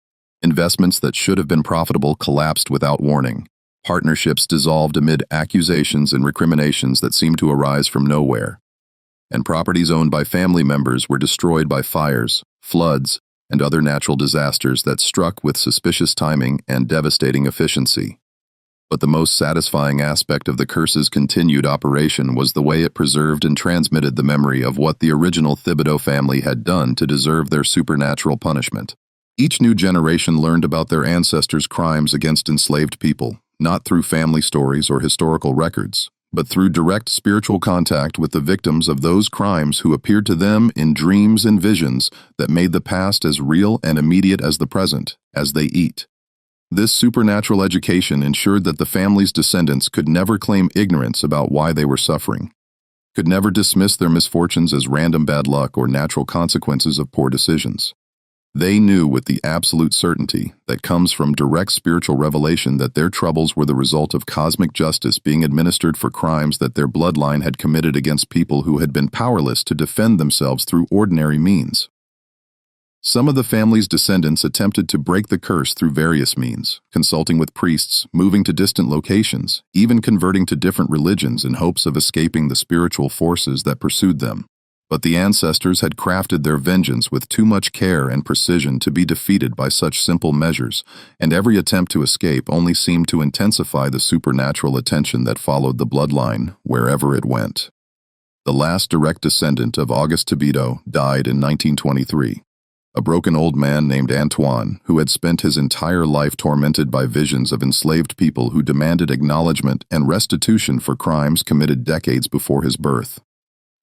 Investments that should have been profitable collapsed without warning. Partnerships dissolved amid accusations and recriminations that seemed to arise from nowhere. And properties owned by family members were destroyed by fires, floods, and other natural disasters that struck with suspicious timing and devastating efficiency. But the most satisfying aspect of the curse's continued operation was the way it preserved and transmitted the memory of what the original Thibodeau family had done to deserve their supernatural punishment. Each new generation learned about their ancestors' crimes against enslaved people, not through family stories or historical records, but through direct spiritual contact with the victims of those crimes who appeared to them in dreams and visions that made the past as real and immediate as the present, as they eat. This supernatural education ensured that the family's descendants could never claim ignorance about why they were suffering, could never dismiss their misfortunes as random bad luck or natural consequences of poor decisions. They knew with the absolute certainty that comes from direct spiritual revelation that their troubles were the result of cosmic justice being administered for crimes that their bloodline had committed against people who had been powerless to defend themselves through ordinary means. Some of the family's descendants attempted to break the curse through various means, consulting with priests, moving to distant locations, even converting to different religions in hopes of escaping the spiritual forces that pursued them. But the ancestors had crafted their vengeance with too much care and precision to be defeated by such simple measures, and every attempt to escape only seemed to intensify the supernatural attention that followed the bloodline wherever it went. The last direct descendant of Auguste Thibodeau died in 1923. A broken old man named Antoine, who had spent his entire life tormented by visions of enslaved people who demanded acknowledgement and restitution for crimes committed decades before his birth.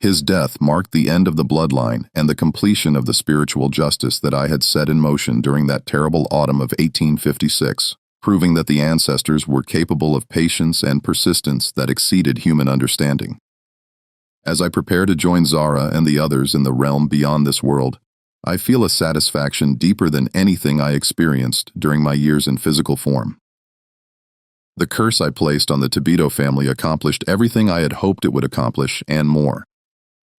His death marked the end of the bloodline and the completion of the spiritual justice that I had set in motion during that terrible autumn of 1856, proving that the ancestors were capable of patience and persistence that exceeded human understanding. As I prepare to join Zara and the others in the realm beyond this world, I feel a satisfaction deeper than anything I experienced during my years in physical form. The curse I placed on the Thibodeau family accomplished everything I had hoped it would accomplish and more,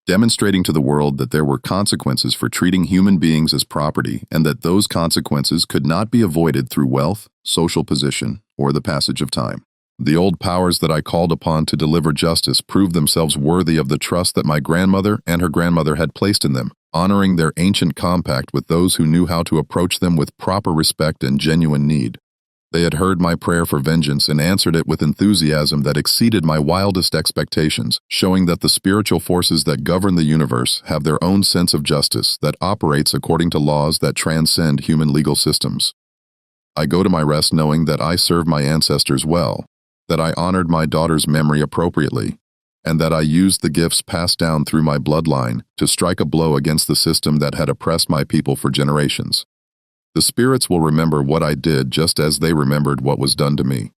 demonstrating to the world that there were consequences for treating human beings as property and that those consequences could not be avoided through wealth, social position, or the passage of time. The old powers that I called upon to deliver justice proved themselves worthy of the trust that my grandmother and her grandmother had placed in them, honoring their ancient compact with those who knew how to approach them with proper respect and genuine need. They had heard my prayer for vengeance and answered it with enthusiasm that exceeded my wildest expectations, showing that the spiritual forces that govern the universe have their own sense of justice that operates according to laws that transcend human legal systems. I go to my rest knowing that I served my ancestors well, that I honored my daughter's memory appropriately, and that I used the gifts passed down through my bloodline to strike a blow against the system that had oppressed my people for generations. The spirits will remember what I did just as they remembered what was done to me,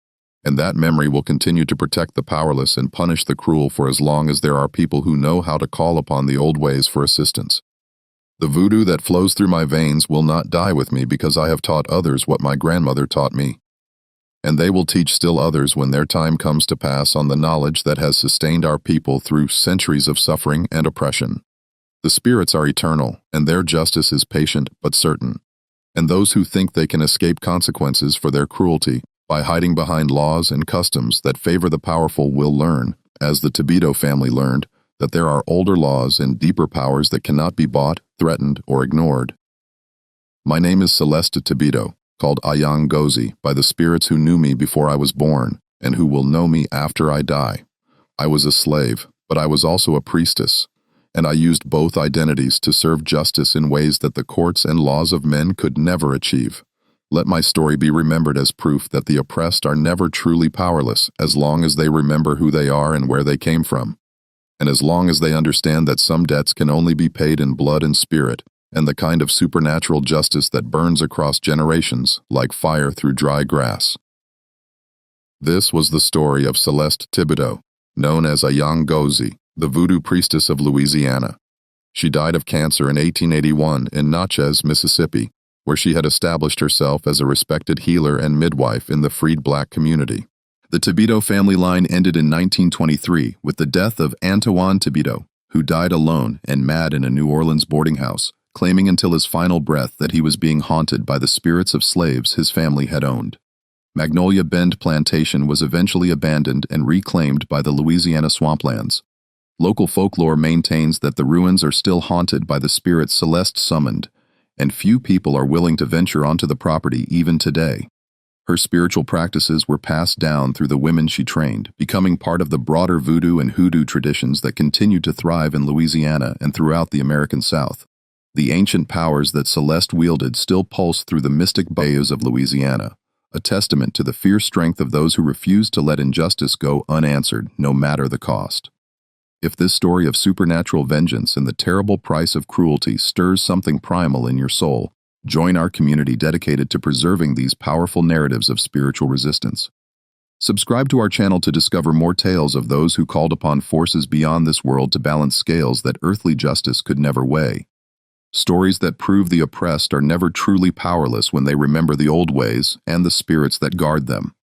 and that memory will continue to protect the powerless and punish the cruel for as long as there are people who know how to call upon the old ways for assistance. The voodoo that flows through my veins will not die with me because I have taught others what my grandmother taught me. And they will teach still others when their time comes to pass on the knowledge that has sustained our people through centuries of suffering and oppression. The spirits are eternal, and their justice is patient but certain. And those who think they can escape consequences for their cruelty by hiding behind laws and customs that favor the powerful will learn, as the Tibedo family learned, that there are older laws and deeper powers that cannot be bought, threatened, or ignored. My name is Celeste Tibedo, called Ayang Gozi by the spirits who knew me before I was born, and who will know me after I die. I was a slave, but I was also a priestess, and I used both identities to serve justice in ways that the courts and laws of men could never achieve. Let my story be remembered as proof that the oppressed are never truly powerless as long as they remember who they are and where they came from, and as long as they understand that some debts can only be paid in blood and spirit, and the kind of supernatural justice that burns across generations like fire through dry grass. This was the story of Celeste Thibodeau, known as Ayang Gozi, the voodoo priestess of Louisiana. She died of cancer in 1881 in Natchez, Mississippi, where she had established herself as a respected healer and midwife in the freed black community. The Thibodeau family line ended in 1923 with the death of Antoine Thibodeau, who died alone and mad in a New Orleans boarding house, claiming until his final breath that he was being haunted by the spirits of slaves his family had owned. Magnolia Bend Plantation was eventually abandoned and reclaimed by the Louisiana swamplands. Local folklore maintains that the ruins are still haunted by the spirit Celeste summoned, and few people are willing to venture onto the property even today. Her spiritual practices were passed down through the women she trained, becoming part of the broader voodoo and hoodoo traditions that continue to thrive in Louisiana and throughout the American South. The ancient powers that Celeste wielded still pulse through the mystic bayous of Louisiana, a testament to the fierce strength of those who refuse to let injustice go unanswered, no matter the cost. If this story of supernatural vengeance and the terrible price of cruelty stirs something primal in your soul, join our community dedicated to preserving these powerful narratives of spiritual resistance. Subscribe to our channel to discover more tales of those who called upon forces beyond this world to balance scales that earthly justice could never weigh. Stories that prove the oppressed are never truly powerless when they remember the old ways and the spirits that guard them.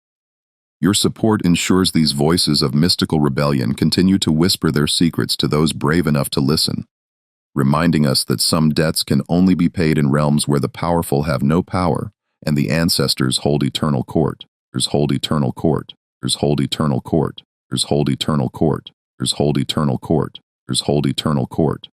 Your support ensures these voices of mystical rebellion continue to whisper their secrets to those brave enough to listen, reminding us that some debts can only be paid in realms where the powerful have no power and the ancestors hold eternal court. Hold eternal court. Hold eternal court. Hold eternal court. Hold eternal court. Hold eternal court.